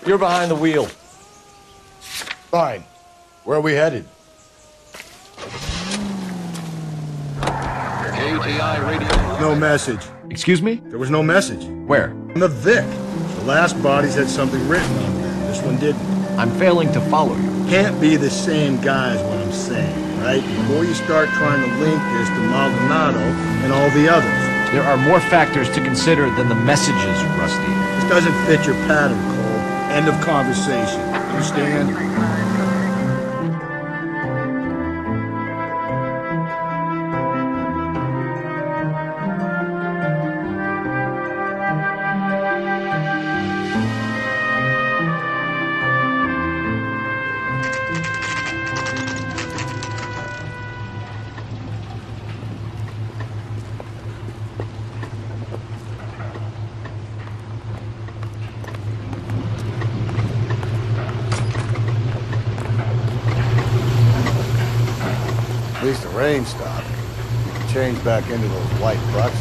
You're behind the wheel. Fine. Where are we headed? KTI radio. No message. Excuse me? There was no message. Where? On the Vic. The last bodies had something written on them. This one didn't. I'm failing to follow you. Can't be the same guy is what I'm saying, right? The more you start trying to link this to Maldonado and all the others. There are more factors to consider than the messages, Rusty. This doesn't fit your pattern, Cole. End of conversation. Understand? At least the rain stopped. You can change back into those white trucks.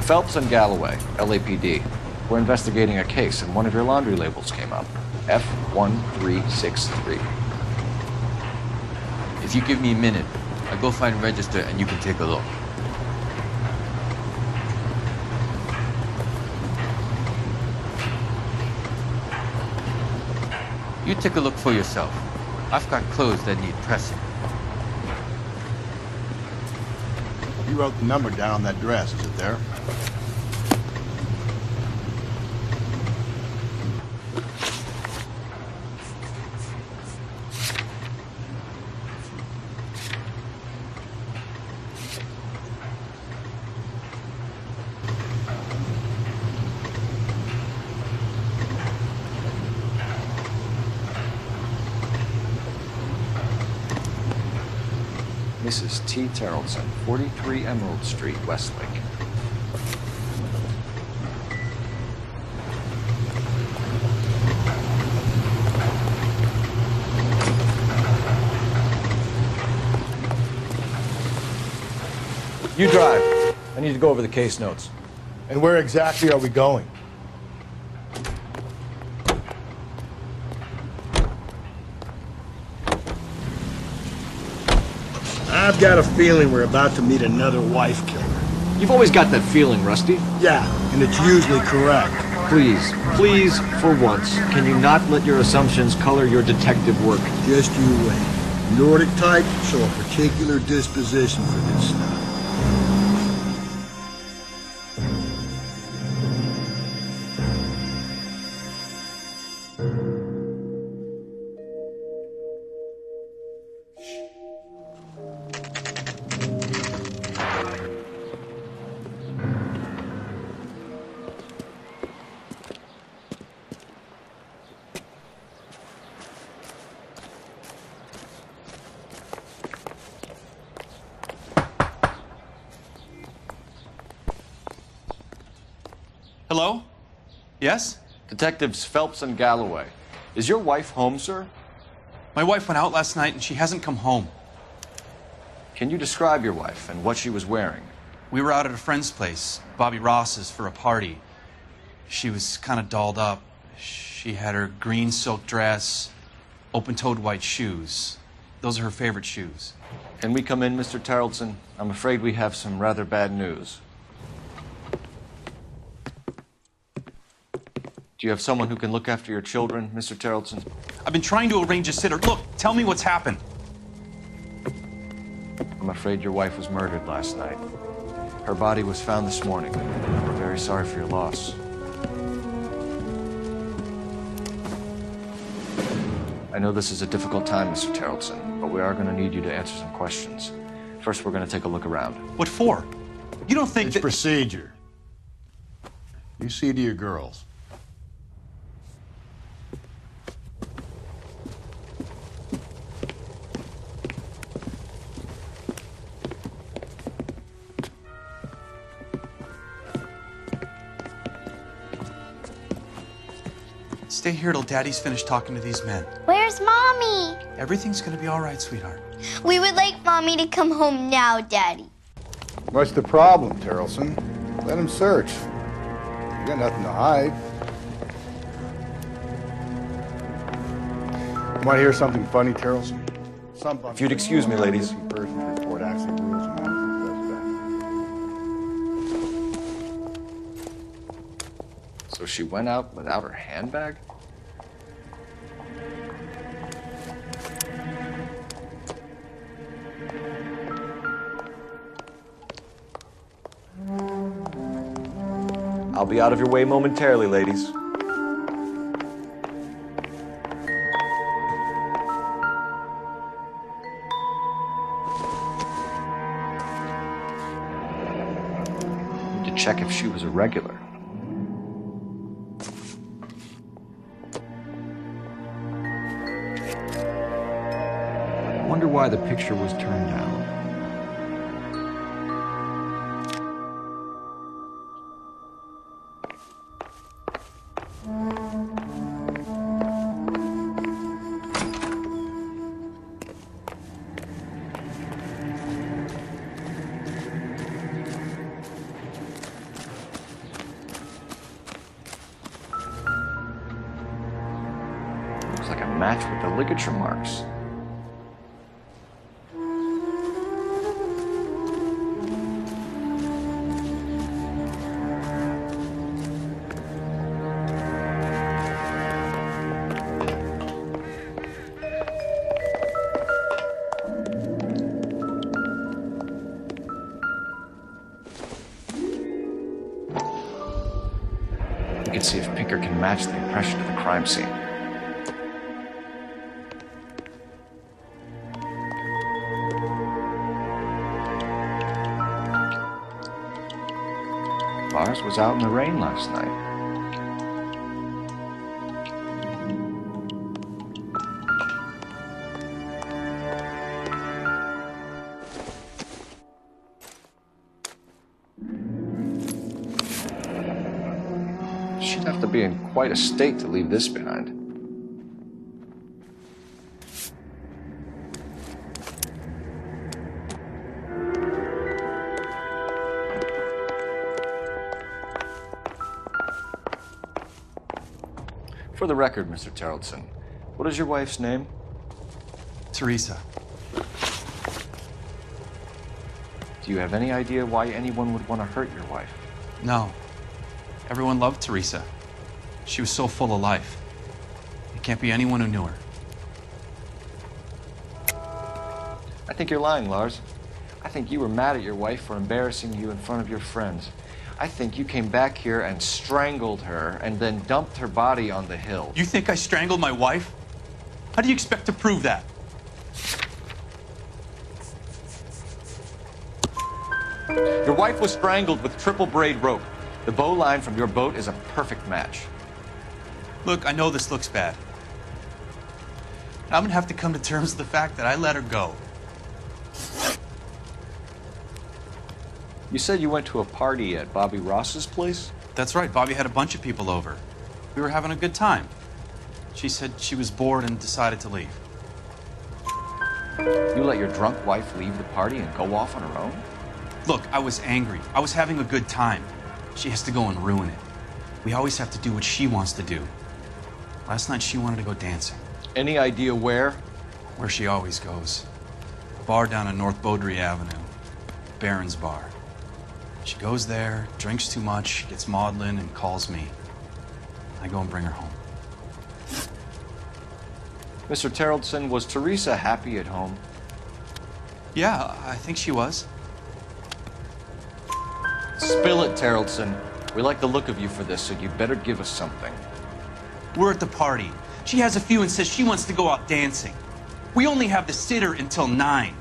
Phelps and Galloway, LAPD. We're investigating a case, and one of your laundry labels came up. F1363. If you give me a minute, I'll go find and register and you can take a look. You take a look for yourself. I've got clothes that need pressing. You wrote the number down on that dress, is it there? Mrs. T. Terrellson, 43 Emerald Street, Westlake. You drive. I need to go over the case notes. And where exactly are we going? I've got a feeling we're about to meet another wife killer. You've always got that feeling, Rusty. Yeah, and it's usually correct. Please, for once, can you not let your assumptions color your detective work? Just you wait. Nordic type show a particular disposition for this stuff. Hello? Yes? Detectives Phelps and Galloway. Is your wife home, sir? My wife went out last night and she hasn't come home. Can you describe your wife and what she was wearing? We were out at a friend's place, Bobby Ross's, for a party. She was kind of dolled up. She had her green silk dress, open-toed white shoes. Those are her favorite shoes. Can we come in, Mr. Terrellson? I'm afraid we have some rather bad news. Do you have someone who can look after your children, Mr. Terrellson? I've been trying to arrange a sitter. Look, tell me what's happened. I'm afraid your wife was murdered last night. Her body was found this morning. We're very sorry for your loss. I know this is a difficult time, Mr. Terrellson, but we are going to need you to answer some questions. First, we're going to take a look around. What for? You don't think It's procedure. You see to your girls. Stay here till Daddy's finished talking to these men. Where's Mommy? Everything's gonna be all right, sweetheart. We would like Mommy to come home now, Daddy. What's the problem, Terrellson? Let him search. You got nothing to hide. You want to hear something funny, Terrelson? If you'd excuse me, ladies. Person's report actually rules him out as a suspect. So she went out without her handbag? I'll be out of your way momentarily, ladies. Need to check if she was a regular. Wonder why the picture was turned down. Looks like a match with the ligature marks. We can see if Pinker can match the impression of the crime scene. Lars was out in the rain last night. She'd have to be in quite a state to leave this behind. For the record, Mr. Terrelson, what is your wife's name? Teresa. Do you have any idea why anyone would want to hurt your wife? No. Everyone loved Teresa. She was so full of life. It can't be anyone who knew her. I think you're lying, Lars. I think you were mad at your wife for embarrassing you in front of your friends. I think you came back here and strangled her and then dumped her body on the hill. You think I strangled my wife? How do you expect to prove that? Your wife was strangled with triple braid rope. The bow line from your boat is a perfect match. Look, I know this looks bad. I'm gonna have to come to terms with the fact that I let her go. You said you went to a party at Bobby Ross's place? That's right, Bobby had a bunch of people over. We were having a good time. She said she was bored and decided to leave. You let your drunk wife leave the party and go off on her own? Look, I was angry. I was having a good time. She has to go and ruin it. We always have to do what she wants to do. Last night she wanted to go dancing. Any idea where? Where she always goes. A bar down on North Beaudry Avenue. Baron's Bar. She goes there, drinks too much, gets maudlin, and calls me. I go and bring her home. Mr. Terrelson, was Teresa happy at home? Yeah, I think she was. Spill it, Terrelson. We like the look of you for this, so you'd better give us something. We're at the party. She has a few and says she wants to go out dancing. We only have the sitter until 9.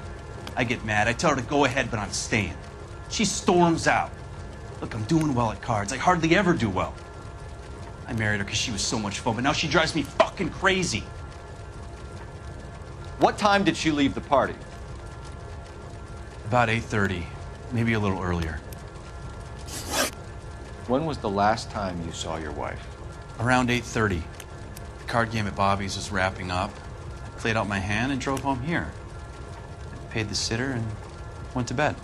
I get mad. I tell her to go ahead, but I'm staying. She storms out. Look, I'm doing well at cards. I hardly ever do well. I married her because she was so much fun, but now she drives me fucking crazy. What time did she leave the party? About 8:30, maybe a little earlier. When was the last time you saw your wife? Around 8:30. The card game at Bobby's was wrapping up. I played out my hand and drove home here. I paid the sitter and went to bed.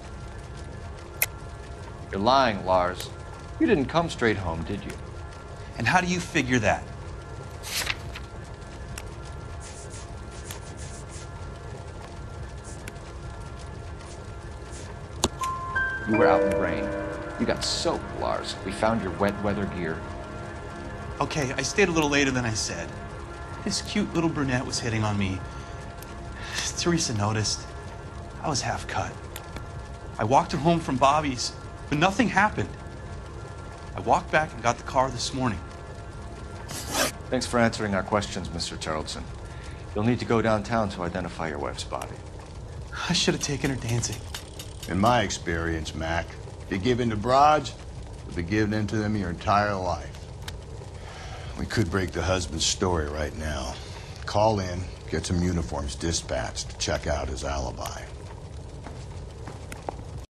You're lying, Lars. You didn't come straight home, did you? And how do you figure that? You were out in the rain. You got soaked, Lars. We found your wet weather gear. Okay, I stayed a little later than I said. This cute little brunette was hitting on me. Teresa noticed. I was half cut. I walked her home from Bobby's, but nothing happened. I walked back and got the car this morning. Thanks for answering our questions, Mr. Charlton. You'll need to go downtown to identify your wife's body. I should have taken her dancing. In my experience, Mac, if you give in to broads, you'll be giving in to them your entire life. We could break the husband's story right now. Call in, get some uniforms dispatched to check out his alibi.